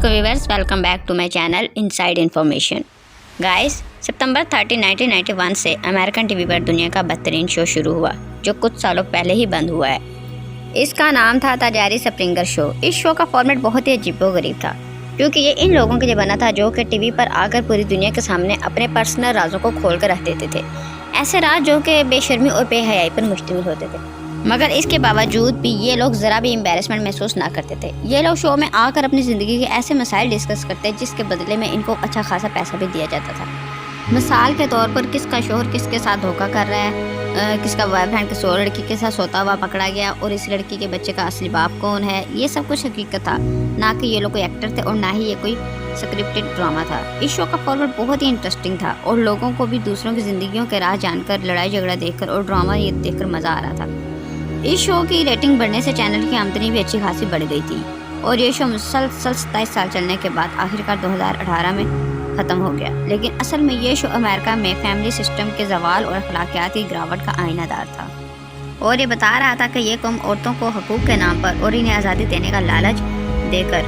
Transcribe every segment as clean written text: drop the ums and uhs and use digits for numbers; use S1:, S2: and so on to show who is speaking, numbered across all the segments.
S1: علیکم viewers, welcome back to my channel inside information. Guys, ستمبر 30 1991 سے امریکن ٹی وی پر دنیا کا بدترین شو شروع ہوا جو کچھ سالوں پہلے ہی بند ہوا ہے۔ اس کا نام تھا دا جیری سپرنگر شو۔ اس شو کا فارمیٹ بہت ہی عجیب و غریب تھا کیونکہ یہ ان لوگوں کے لیے بنا تھا جو کہ ٹی وی پر آ کر پوری دنیا کے سامنے اپنے پرسنل رازوں کو کھول کر رکھ دیتے تھے، ایسے راز جو کہ بے شرمی اور بے حیائی پر مشتمل ہوتے تھے، مگر اس کے باوجود بھی یہ لوگ ذرا بھی امبیرسمنٹ محسوس نہ کرتے تھے۔ یہ لوگ شو میں آ کر اپنی زندگی کے ایسے مسائل ڈسکس کرتے جس کے بدلے میں ان کو اچھا خاصا پیسہ بھی دیا جاتا تھا۔ مثال کے طور پر کس کا شوہر کس کے ساتھ دھوکہ کر رہا ہے، کس کا بوائے فرینڈ کسی اور لڑکی کے ساتھ سوتا ہوا پکڑا گیا اور اس لڑکی کے بچے کا اصلی باپ کون ہے، یہ سب کچھ حقیقت تھا، نہ کہ یہ لوگ کوئی ایکٹر تھے اور نہ ہی یہ کوئی سکرپٹڈ ڈرامہ تھا۔ اس شو کا فارمیٹ بہت ہی انٹرسٹنگ تھا اور لوگوں کو بھی دوسروں کی زندگیوں کے راز جان کر، لڑائی جھگڑا دیکھ کر اور ڈرامہ یہ دیکھ کر مزہ آ رہا تھا۔ اس شو کی ریٹنگ بڑھنے سے چینل کی آمدنی بھی اچھی خاصی بڑھ گئی تھی اور یہ شو مسلسل 27 سال چلنے کے بعد آخرکار 2018 میں ختم ہو گیا۔ لیکن اصل میں یہ شو امریکہ میں فیملی سسٹم کے زوال اور اخلاقیات کی گراوٹ کا آئینہ دار تھا اور یہ بتا رہا تھا کہ یہ قوم عورتوں کو حقوق کے نام پر اور انہیں آزادی دینے کا لالچ دے کر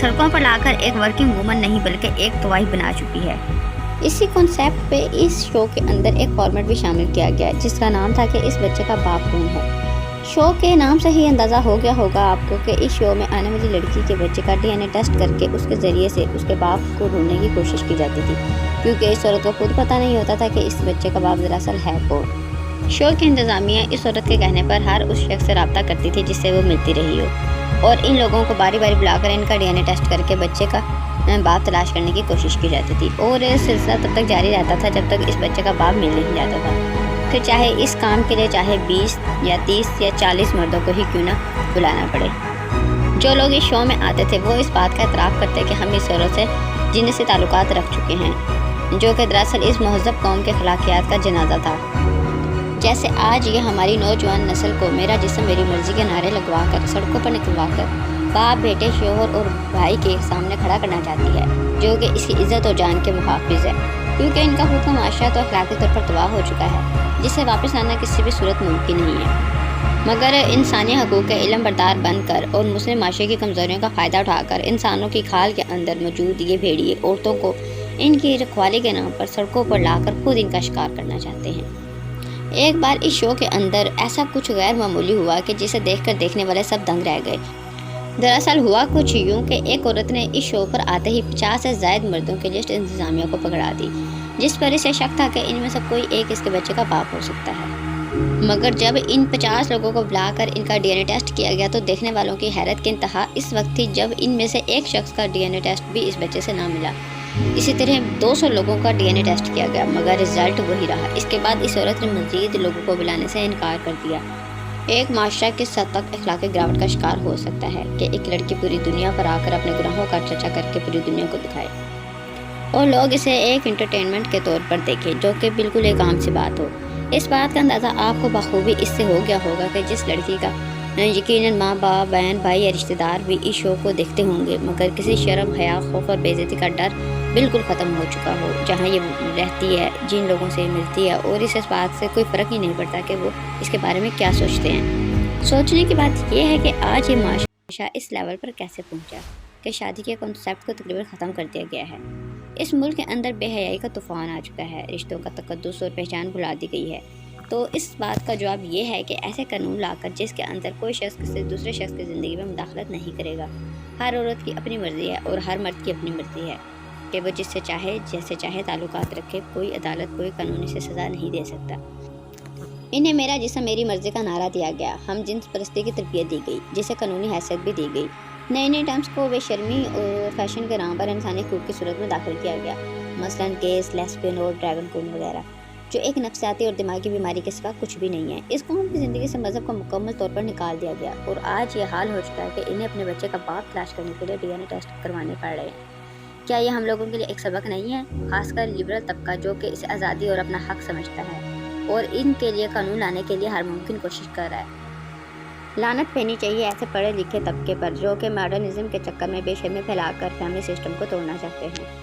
S1: سڑکوں پر لا کر ایک ورکنگ وومن نہیں بلکہ ایک طوائف بنا چکی ہے۔ اسی کنسیپٹ پہ اس شو کے اندر ایک فارمیٹ بھی شامل کیا گیا جس کا نام تھا کہ اس بچے کا باپ کون ہے۔ شو کے نام سے ہی اندازہ ہو گیا ہوگا آپ کو کہ اس شو میں آنے والی لڑکی کے بچے کا DNA ٹیسٹ کر کے اس کے ذریعے سے اس کے باپ کو ڈھونڈنے کی کوشش کی جاتی تھی، کیونکہ اس عورت کو خود پتہ نہیں ہوتا تھا کہ اس بچے کا باپ دراصل ہے کون۔ شو کی انتظامیہ اس عورت کے کہنے پر ہر اس شخص سے رابطہ کرتی تھی جس سے وہ ملتی رہی ہو اور ان لوگوں کو باری باری بلا کر ان کا DNA ٹیسٹ کر کے بچے کا باپ تلاش کرنے کی کوشش کی جاتی تھی اور یہ سلسلہ تب تک جاری رہتا تھا جب تک اس بچے کا باپ مل نہیں جاتا تھا، پھر چاہے اس کام کے لیے چاہے 20 یا 30 یا 40 مردوں کو ہی کیوں نہ بلانا پڑے۔ جو لوگ اس شو میں آتے تھے وہ اس بات کا اعتراف کرتے کہ ہم اس عورت سے جنسی تعلقات رکھ چکے ہیں، جو کہ دراصل اس مہذب قوم کے اخلاقیات کا جنازہ تھا۔ جیسے آج یہ ہماری نوجوان نسل کو میرا جسم میری مرضی کے نعرے لگوا کر سڑکوں پر نکلوا کر باپ بیٹے شوہر اور بھائی کے سامنے کھڑا کرنا چاہتی ہے، جو کہ اس کی عزت اور جان کے محافظ ہے، کیونکہ ان کا خود کا معاشرہ تو اخلاقی طور پر تباہ ہو چکا ہے جسے واپس لانا کسی بھی صورت ممکن نہیں ہے۔ مگر انسانی حقوق کے علم بردار بن کر اور مسلم معاشرے کی کمزوریوں کا فائدہ اٹھا کر انسانوں کی کھال کے اندر موجود یہ بھیڑیے عورتوں کو ان کی رکھوالی کے نام پر سڑکوں پر لا کر خود ان کا شکار کرنا چاہتے ہیں۔ ایک بار اس شو کے اندر ایسا کچھ غیر معمولی ہوا کہ جسے دیکھ کر دیکھنے والے سب دنگ رہ گئے۔ دراصل ہوا کچھ یوں کہ ایک عورت نے اس شو پر آتے ہی 50 سے زائد مردوں کی لسٹ انتظامیہ کو پکڑا دی، جس پر اسے شک تھا کہ ان میں سے کوئی ایک اس کے بچے کا باپ ہو سکتا ہے۔ مگر جب ان 50 لوگوں کو بلا کر ان کا DNA ٹیسٹ کیا گیا تو دیکھنے والوں کی حیرت کی انتہا اس وقت تھی جب ان میں سے ایک شخص کا DNA ٹیسٹ بھی اس بچے سے نہ ملا۔ اسی طرح 200 لوگوں کا DNA ٹیسٹ کیا گیا مگر رزلٹ وہی رہا۔ اس کے بعد اس عورت نے مزید لوگوں کو بلانے سے انکار کر دیا۔ ایک معاشرہ کس حد تک اخلاقی گراوٹ کا شکار ہو سکتا ہے کہ ایک لڑکی پوری دنیا پر آ کر اپنے گناہوں کا چرچا کر کے پوری دنیا کو دکھائے اور لوگ اسے ایک انٹرٹینمنٹ کے طور پر دیکھیں، جو کہ بالکل ایک عام سی بات ہو۔ اس بات کا اندازہ آپ کو بخوبی اس سے ہو گیا ہوگا کہ جس لڑکی کا یقیناً ماں باپ بہن بھائی یا رشتہ دار بھی اس شو کو دیکھتے ہوں گے مگر کسی شرم حیا خوف اور بے عزتی کا ڈر بالکل ختم ہو چکا ہو جہاں یہ رہتی ہے، جن لوگوں سے ملتی ہے اور اس بات سے کوئی فرق ہی نہیں پڑتا کہ وہ اس کے بارے میں کیا سوچتے ہیں۔ سوچنے کی بات یہ ہے کہ آج یہ معاشرہ اس لیول پر کیسے پہنچا کہ شادی کے کنسیپٹ کو تقریباً ختم کر دیا گیا ہے۔ اس ملک کے اندر بے حیائی کا طوفان آ چکا ہے، رشتوں کا تقدس اور پہچان بھلا دی گئی ہے۔ تو اس بات کا جواب یہ ہے کہ ایسے قانون لا کر جس کے اندر کوئی شخص کسی دوسرے شخص کی زندگی میں مداخلت نہیں کرے گا۔ ہر عورت کی اپنی مرضی ہے اور ہر مرد کی اپنی مرضی ہے کہ وہ جس سے چاہے جیسے چاہے تعلقات رکھے، کوئی عدالت کوئی قانون اسے سزا نہیں دے سکتا۔ انہیں میرا جسم میری مرضی کا نعرہ دیا گیا، ہم جنس پرستی کی تربیت دی گئی جسے قانونی حیثیت بھی دی گئی، نئے نئے ٹرمز کو بے شرمی اور فیشن کے نام پر انسانی حقوق کی صورت میں داخل کیا گیا، مثلاً گیز، لیسبین اور ڈریگن کوئن وغیرہ، جو ایک نفسیاتی اور دماغی بیماری کے سوا کچھ بھی نہیں ہے۔ اس قوم کی زندگی سے مذہب کو مکمل طور پر نکال دیا گیا اور آج یہ حال ہو چکا ہے کہ انہیں اپنے بچے کا باپ تلاش کرنے کے لیے DNA ٹیسٹ کروانے پڑ رہے ہیں۔ کیا یہ ہم لوگوں کے لیے ایک سبق نہیں ہے، خاص کر لبرل طبقہ جو کہ اسے آزادی اور اپنا حق سمجھتا ہے اور ان کے لیے قانون لانے کے لیے ہر ممکن کوشش کر رہا ہے؟ لعنت پہنی چاہیے ایسے پڑھے لکھے طبقے پر جو کہ ماڈرنزم کے چکر میں بے شرمی پھیلا کر فیملی سسٹم کو توڑنا چاہتے ہیں۔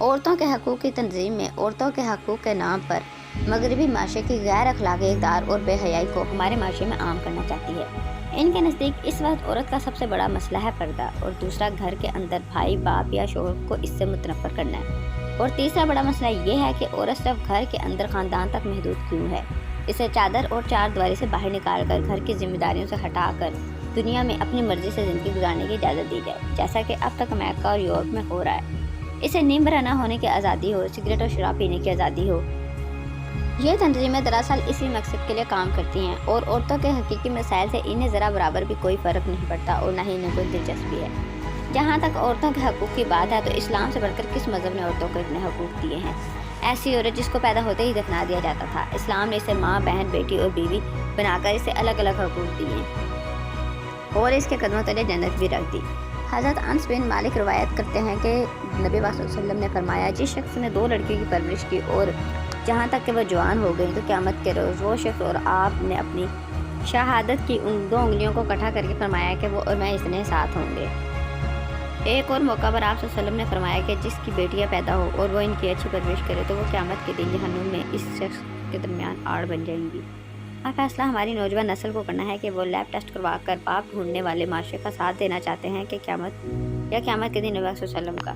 S1: عورتوں کے حقوق کی تنظیم میں عورتوں کے حقوق کے نام پر مغربی معاشرے کی غیر اخلاقی اقدار اور بے حیائی کو ہمارے معاشرے میں عام کرنا چاہتی ہے۔ ان کے نزدیک اس وقت عورت کا سب سے بڑا مسئلہ ہے پردہ، اور دوسرا گھر کے اندر بھائی باپ یا شوہر کو اس سے متنفر کرنا ہے، اور تیسرا بڑا مسئلہ یہ ہے کہ عورت صرف گھر کے اندر خاندان تک محدود کیوں ہے۔ اسے چادر اور چار دیواری سے باہر نکال کر گھر کی ذمہ داریوں سے ہٹا کر دنیا میں اپنی مرضی سے زندگی گزارنے کی اجازت دی جائے، جیسا کہ اب تک امریکہ اور یورپ میں ہو رہا ہے۔ اسے نیم برہنہ ہونے کی آزادی ہو، سگریٹ اور شراب پینے کی آزادی ہو۔ یہ تنظیمیں دراصل اسی مقصد کے لیے کام کرتی ہیں، اور عورتوں کے حقیقی مسائل سے انہیں ذرا برابر بھی کوئی فرق نہیں پڑتا، اور نہ ہی انہیں کوئی دلچسپی ہے۔ جہاں تک عورتوں کے حقوق کی بات ہے تو اسلام سے بڑھ کر کس مذہب نے عورتوں کو اتنے حقوق دیے ہیں؟ ایسی عورت جس کو پیدا ہوتے ہی دفنا دیا جاتا تھا، اسلام نے اسے ماں، بہن، بیٹی اور بیوی بنا کر اسے الگ الگ حقوق دیے اور اس کے قدموں تلے جنت بھی رکھ دی۔ حضرت انس بن مالک روایت کرتے ہیں کہ نبی پاک صلی اللہ علیہ وسلم نے فرمایا، جس شخص نے 2 لڑکیوں کی پرورش کی اور جہاں تک کہ وہ جوان ہو گئی تو قیامت کے روز وہ شخص اور آپ نے اپنی شہادت کی ان 2 انگلیوں کو اکٹھا کر کے فرمایا کہ وہ اور میں اتنے ساتھ ہوں گے۔ ایک اور موقع پر آپ صلی اللہ علیہ وسلم نے فرمایا کہ جس کی بیٹیاں پیدا ہو اور وہ ان کی اچھی پرورش کرے تو وہ قیامت کے دن جہنم میں اس شخص کے درمیان آڑ بن جائیں گی۔ اب فیصلہ ہماری نوجوان نسل کو کرنا ہے کہ وہ لیب ٹیسٹ کروا کر پاپ ڈھونڈنے والے معاشرے کا ساتھ دینا چاہتے ہیں کہ قیامت کے دن نبی صلی اللہ علیہ وسلم کا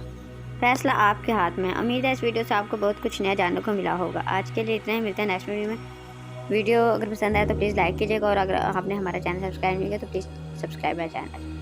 S1: فیصلہ آپ کے ہاتھ میں ہے۔ امید ہے اس ویڈیو سے آپ کو بہت کچھ نیا جاننے کو ملا ہوگا۔ آج کے لیے اتنا ہی، ملتے ہیں نیکسٹ ویڈیو میں۔ ویڈیو اگر پسند آئے تو پلیز لائک کیجیے گا، اور اگر آپ نے ہمارا چینل سبسکرائب نہیں کیا تو پلیز سبسکرائب میرا چینل۔